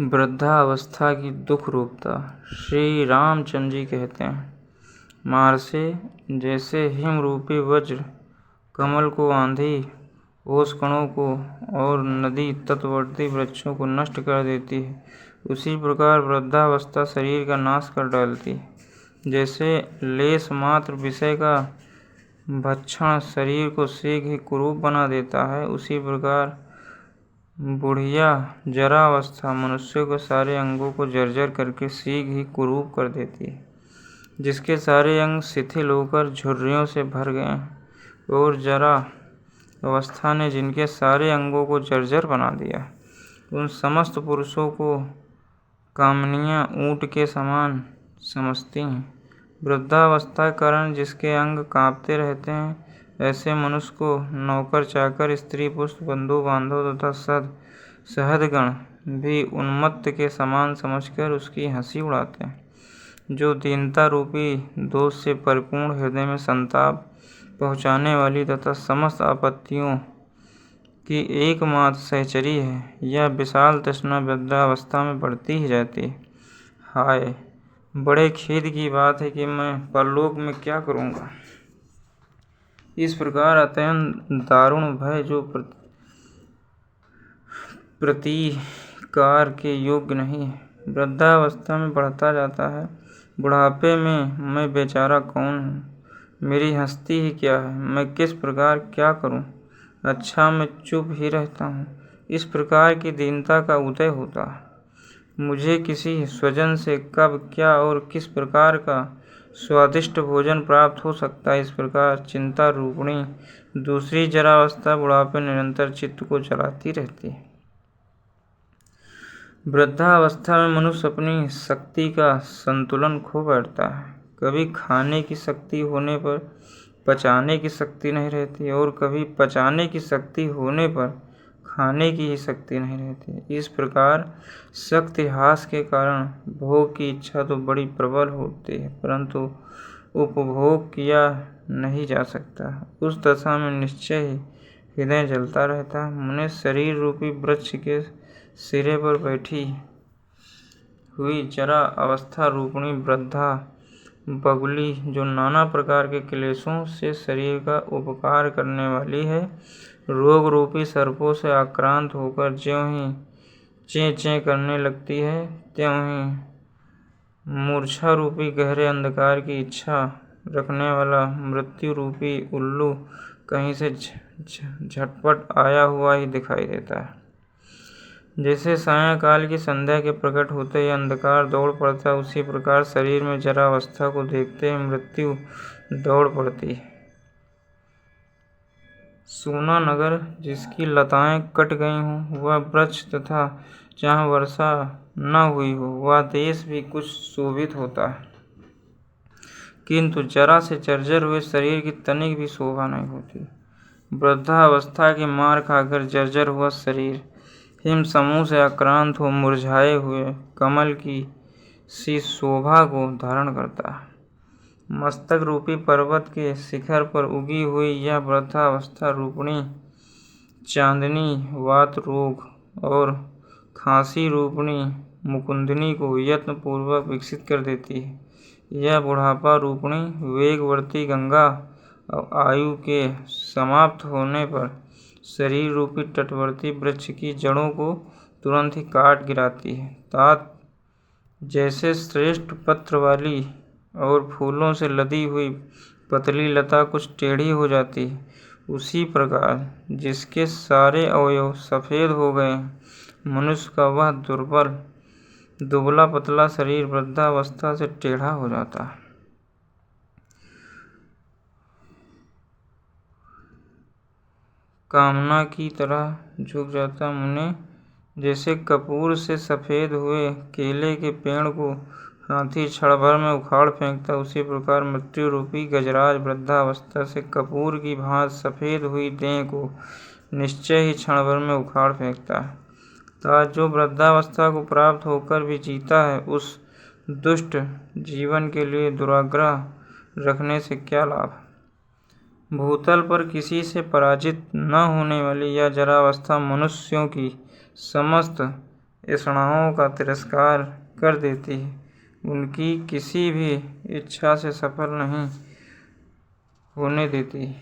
वृद्धावस्था की दुख रूपता। श्री रामचंद्र जी कहते हैं, महर्षि, जैसे हिम रूपी वज्र कमल को, आंधी ओस कणों को और नदी तटवर्ती वृक्षों को नष्ट कर देती है, उसी प्रकार वृद्धावस्था शरीर का नाश कर डालती है। जैसे लेस मात्र विषय का भक्षण शरीर को शीघ्र ही कुरूप बना देता है, उसी प्रकार बुढ़िया जरावस्था मनुष्य के सारे अंगों को जर्जर करके शीघ्र ही कुरूप कर देती है। जिसके सारे अंग शिथिल होकर झुर्रियों से भर गए हैं, और जरा अवस्था ने जिनके सारे अंगों को जर्जर बना दिया, उन समस्त पुरुषों को कामनियाँ ऊँट के समान समझती हैं। वृद्धावस्था के कारण जिसके अंग कांपते रहते हैं, ऐसे मनुष्य को नौकर चाकर, स्त्री पुरुष, बंधु बांधव तथा सहदगण भी उन्मत्त के समान समझकर उसकी हंसी उड़ाते हैं। जो दीनता रूपी दोष से परिपूर्ण हृदय में संताप पहुँचाने वाली तथा समस्त आपत्तियों की एकमात्र सहचरी है, यह विशाल तृष्णा वृद्धावस्था में बढ़ती ही जाती है। हाय, बड़े खेद की बात है कि मैं परलोक में क्या करूँगा। इस प्रकार अत्यंत दारुण भय जो प्रतिकार के योग्य नहीं है, वृद्धावस्था में बढ़ता जाता है। बुढ़ापे में मैं बेचारा कौन हूँ, मेरी हस्ती ही क्या है, मैं किस प्रकार क्या करूँ। अच्छा, मैं चुप ही रहता हूँ। इस प्रकार की दीनता का उदय होता है। मुझे किसी स्वजन से कब, क्या और किस प्रकार का स्वादिष्ट भोजन प्राप्त हो सकता है, इस प्रकार चिंता रूपिणी दूसरी जरावस्था बुढ़ापे निरंतर चित्त को जलाती रहती है। वृद्धावस्था में मनुष्य अपनी शक्ति का संतुलन खो बैठता है। कभी खाने की शक्ति होने पर पचाने की शक्ति नहीं रहती, और कभी पचाने की शक्ति होने पर खाने की ही शक्ति नहीं रहती। इस प्रकार शक्ति ह्रास के कारण भोग की इच्छा तो बड़ी प्रबल होती है, परंतु उपभोग किया नहीं जा सकता। उस दशा में निश्चय ही हृदय जलता रहता है। मुने शरीर रूपी वृक्ष के सिरे पर बैठी हुई जरा अवस्था रूपिणी वृद्धा बगुली, जो नाना प्रकार के क्लेशों से शरीर का उपकार करने वाली है, रोग रूपी सर्पों से आक्रांत होकर ज्यों ही चें चें करने लगती है, त्यों ही मूर्छा रूपी गहरे अंधकार की इच्छा रखने वाला मृत्यु रूपी उल्लू कहीं से झटपट आया हुआ ही दिखाई देता है। जैसे सायंकाल की संध्या के प्रकट होते ही अंधकार दौड़ पड़ता है, उसी प्रकार शरीर में जरावस्था को देखते ही मृत्यु दौड़ पड़ती है। सोना नगर जिसकी लताएं कट गई हों, वह वृक्ष तथा जहाँ वर्षा न हुई हो, वह देश भी कुछ शोभित होता है, किंतु जरा से जर्जर हुए शरीर की तनिक भी शोभा नहीं होती। वृद्धावस्था की मार खाकर जर्जर हुआ शरीर हिम समूह से आक्रांत हो मुरझाए हुए कमल की सी शोभा को धारण करता है। मस्तक रूपी पर्वत के शिखर पर उगी हुई यह वृद्धावस्था रूपिणी चांदनी वात रोग और खांसी रूपिणी मुकुंदनी को यत्न पूर्वक विकसित कर देती है। यह बुढ़ापा रूपिणी वेगवर्ती गंगा आयु के समाप्त होने पर शरीर रूपी तटवर्ती वृक्ष की जड़ों को तुरंत ही काट गिराती है। तात जैसे श्रेष्ठ पत्र वाली और फूलों से लदी हुई पतली लता कुछ टेढ़ी हो जाती है, उसी प्रकार जिसके सारे अवयव सफ़ेद हो गए, मनुष्य का वह दुबला पतला शरीर वृद्धावस्था से टेढ़ा हो जाता है। कामना की तरह झुक जाता। मुने, जैसे कपूर से सफ़ेद हुए केले के पेड़ को हाथी क्षण भर में उखाड़ फेंकता, उसी प्रकार मृत्यु रूपी गजराज वृद्धावस्था से कपूर की भांति सफ़ेद हुई देह को निश्चय ही क्षण भर में उखाड़ फेंकता है। जो वृद्धावस्था को प्राप्त होकर भी जीता है, उस दुष्ट जीवन के लिए दुराग्रह रखने से क्या लाभ। भूतल पर किसी से पराजित न होने वाली यह जरावस्था मनुष्यों की समस्त ऐषणाओं का तिरस्कार कर देती है, उनकी किसी भी इच्छा से सफल नहीं होने देती।